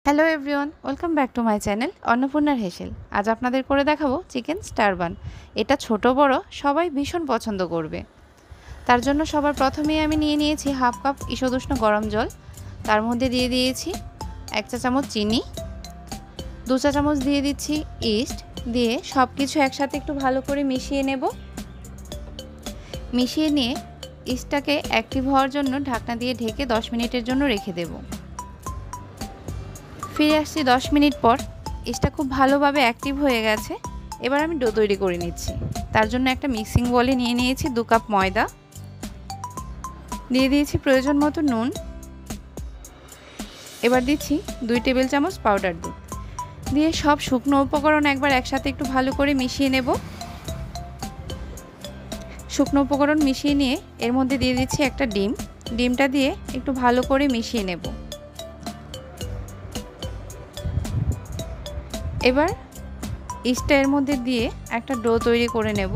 Hello everyone, welcome back to my channel অন্নপূর্ণার হেসেল। আজ আপনাদের করে দেখাবো চিকেন স্টার বান। এটা ছোট বড় সবাই ভীষণ পছন্দ করবে। তার জন্য সবার প্রথমেই আমি নিয়ে নিয়েছি হাফ কাপ ঈষদুষ্ণ গরম জল। তার মধ্যে দিয়ে দিয়েছি 1 চা চামচ চিনি, 2 চা চামচ দিয়ে দিচ্ছি ইস্ট, দিয়ে সব কিছু একসাথে একটু ভালো করে মিশিয়ে নেব। মিশিয়ে নিয়ে ইস্টটাকে অ্যাক্টিভ হওয়ার জন্য ঢাকনা দিয়ে ঢেকে 10 মিনিটের জন্য রেখে দেব। ফিরে আসছি 10 মিনিট পর। ইস্টটা খুব ভালোভাবে অ্যাক্টিভ হয়ে গেছে। এবার আমি ডো তৈরি করে নিচ্ছি। তার জন্য একটা মিক্সিং বলে নিয়ে নিয়েছি 2 কাপ ময়দা, দিয়ে দিয়েছি প্রয়োজন মতো নুন, এবার দিচ্ছি 2 টেবিল চামচ পাউডার দুধ, দিয়ে সব শুকনো উপকরণ একবার একসাথে একটু ভালো করে মিশিয়ে নেব। শুকনো উপকরণ মিশিয়ে নিয়ে এর মধ্যে দিয়ে দিচ্ছি একটা ডিম। ডিমটা দিয়ে একটু ভালো করে মিশিয়ে নেব। এবার ইস্টটা এর মধ্যে দিয়ে একটা ডো তৈরি করে নেব।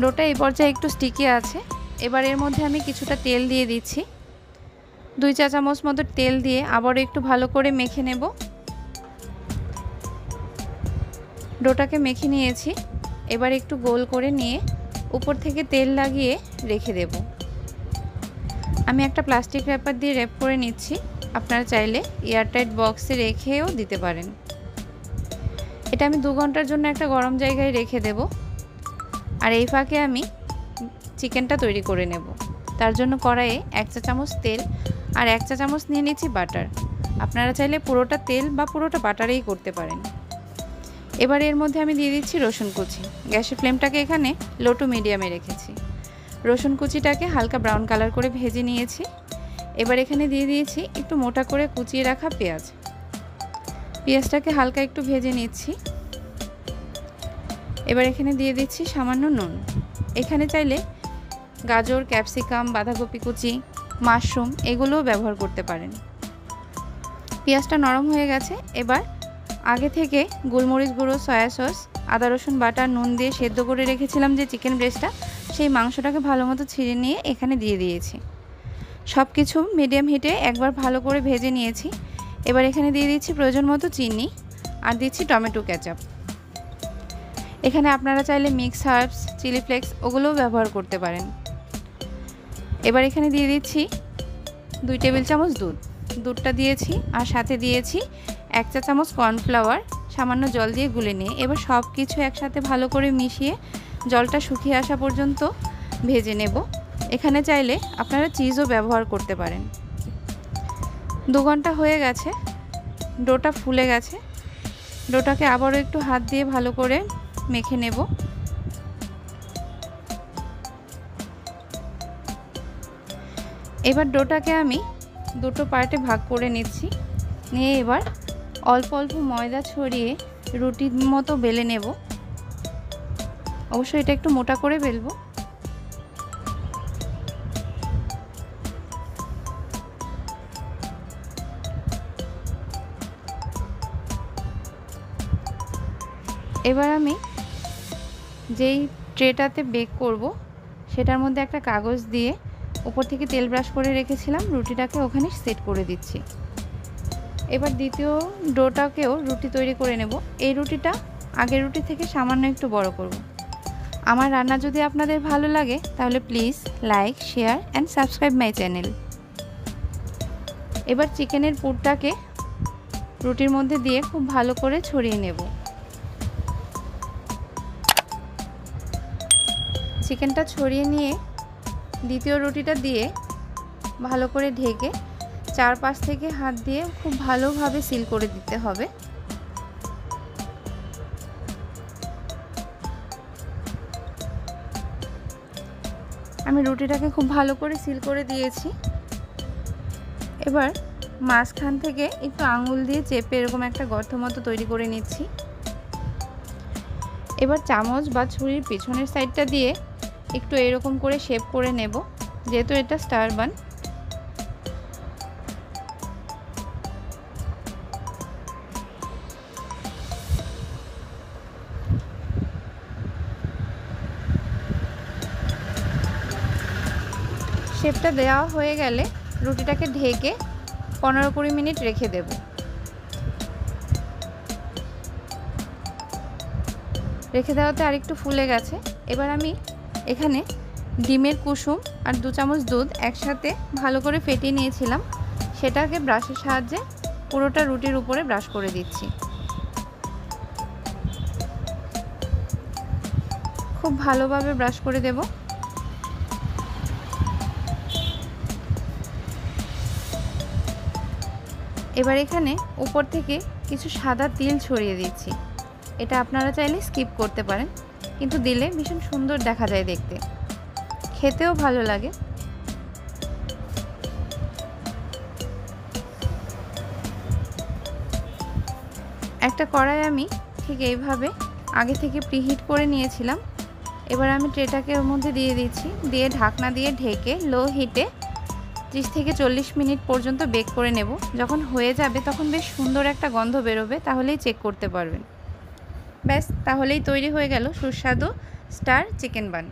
ডোটা এই পর্যায়ে একটু স্টিকি আছে। এবার এর মধ্যে আমি কিছুটা তেল দিয়ে দিচ্ছি। 2 চা চামচ মতো তেল দিয়ে আবারও একটু ভালো করে মেখে নেব। ডোটাকে মেখে নিয়েছি। এবার একটু গোল করে নিয়ে উপর থেকে তেল লাগিয়ে রেখে দেব। আমি একটা প্লাস্টিক র্যাপার দিয়ে র্যাপ করে নিচ্ছি। আপনারা চাইলে এয়ারটাইট বক্সে রেখেও দিতে পারেন। এটা আমি 2 ঘন্টার জন্য একটা গরম জায়গায় রেখে দেব। আর এই ফাঁকে আমি চিকেনটা তৈরি করে নেব। তার জন্য কড়াইয়ে 1 চা চামচ তেল আর 1 চা চামচ নিয়ে নিচ্ছি বাটার। আপনারা চাইলে পুরোটা তেল বা পুরোটা বাটারেই করতে পারেন। এবার এর মধ্যে আমি দিয়ে দিচ্ছি রসুন কুচি। গ্যাসের ফ্লেমটাকে এখানে লো টু মিডিয়ামে রেখেছি। রসুন কুচিটাকে হালকা ব্রাউন কালার করে ভেজে নিয়েছি। এবার এখানে দিয়ে দিয়েছি একটু মোটা করে কুচিয়ে রাখা পেঁয়াজ। পেঁয়াজটাকে হালকা একটু ভেজে নিচ্ছি। এবার এখানে দিয়ে দিচ্ছি সামান্য নুন। এখানে চাইলে গাজর, ক্যাপসিকাম, বাঁধাকপি কুচি, মাশরুম এগুলোও ব্যবহার করতে পারেন। পেঁয়াজটা নরম হয়ে গেছে। এবার আগে থেকে গোলমরিচ গুঁড়ো, সয়া সস, আদা রসুন বাটা, নুন দিয়ে সেদ্ধ করে রেখেছিলাম যে চিকেন ব্রেস্টটা, সেই মাংসটাকে ভালো মতো ছিঁড়ে নিয়ে এখানে দিয়ে দিয়েছি। সব কিছু মিডিয়াম হিটে একবার ভালো করে ভেজে নিয়েছি। এবার এখানে দিয়ে দিচ্ছি প্রয়োজন মতো চিনি আর দিচ্ছি টমেটো কেচাপ। এখানে আপনারা চাইলে মিক্স হার্বস, চিলি ফ্লেক্স ওগুলোও ব্যবহার করতে পারেন। এবার এখানে দিয়ে দিচ্ছি 2 টেবিল চামচ দুধ। দুধটা দিয়েছি আর সাথে দিয়েছি 1 চা চামচ কর্নফ্লাওয়ার সামান্য জল দিয়ে গুলে নিয়ে। এবার সব কিছু একসাথে ভালো করে মিশিয়ে জলটা শুকিয়ে আসা পর্যন্ত ভেজে নেব। এখানে চাইলে আপনারা চিজও ব্যবহার করতে পারেন। 2 ঘন্টা হয়ে গেছে। ডোটা ফুলে গেছে। ডোটাকে আবারও একটু হাত দিয়ে ভালো করে মেখে নেব। এবার ডোটাকে আমি দুটো পার্টে ভাগ করে নিচ্ছি। নিয়ে এবার অল্প অল্প ময়দা ছড়িয়ে রুটির মতো বেলে নেব। অবশ্যই এটা একটু মোটা করে বেলবো। এবার আমি যেই ট্রেটাতে বেক করব সেটার মধ্যে একটা কাগজ দিয়ে উপর থেকে তেল ব্রাশ করে রেখেছিলাম, রুটিটাকে ওখানে সেট করে দিচ্ছি। এবার দ্বিতীয় ডোটাকেও রুটি তৈরি করে নেব। এই রুটিটা আগের রুটি থেকে সামান্য একটু বড় করব। আমার রান্না যদি আপনাদের ভালো লাগে তাহলে please like, share and subscribe my channel. এবার চিকেনের পুরটাকে রুটির মধ্যে দিয়ে খুব ভালো করে ছড়িয়ে নেব। চিকেনটা ছড়িয়ে নিয়ে দ্বিতীয় রুটিটা দিয়ে ভালো করে ঢেকে চারপাশ থেকে হাত দিয়ে খুব ভালোভাবে সিল করে দিতে হবে। আমি রুটিটাকে খুব ভালো করে সিল করে দিয়েছি। এবার মাঝখান থেকে একটু আঙুল দিয়ে চেপে এরকম একটা গর্ত মতো তৈরি করে নিচ্ছি। এবার চামচ বা ছুরির পিছনের সাইডটা দিয়ে একটু এরকম করে শেপ করে নেব, যেহেতু এটা স্টার বান। শেপটা দেওয়া হয়ে গেলে রুটিটাকে ঢেকে 15-20 মিনিট রেখে দেব। রেখে দেওয়াতে আরেকটু ফুলে গেছে। এবার আমি এখানে ডিমের কুসুম আর 2 চামচ দুধ একসাথে ভালো করে ফেটিয়ে নিয়েছিলাম, সেটাকে ব্রাশের সাহায্যে পুরোটা রুটির উপরে ব্রাশ করে দিচ্ছি। খুব ভালোভাবে ব্রাশ করে দেব। এবার এখানে উপর থেকে কিছু সাদা তিল ছড়িয়ে দিচ্ছি। এটা আপনারা চাইলে স্কিপ করতে পারেন, কিন্তু দিলে ভীষণ সুন্দর দেখা যায় দেখতে, খেতেও ভালো লাগে। একটা কড়াই আমি ঠিক এইভাবে আগে থেকে প্রিহিট করে নিয়েছিলাম। এবার আমি ট্রেটাকে ওর মধ্যে দিয়ে দিচ্ছি, দিয়ে ঢাকনা দিয়ে ঢেকে লো হিটে 30 থেকে 40 মিনিট পর্যন্ত বেক করে নেব। যখন হয়ে যাবে তখন বেশ সুন্দর একটা গন্ধ বেরোবে, তাহলেই চেক করতে পারবেন। ব্যাস, তাহলেই তৈরি হয়ে গেল সুস্বাদু স্টার চিকেন বান।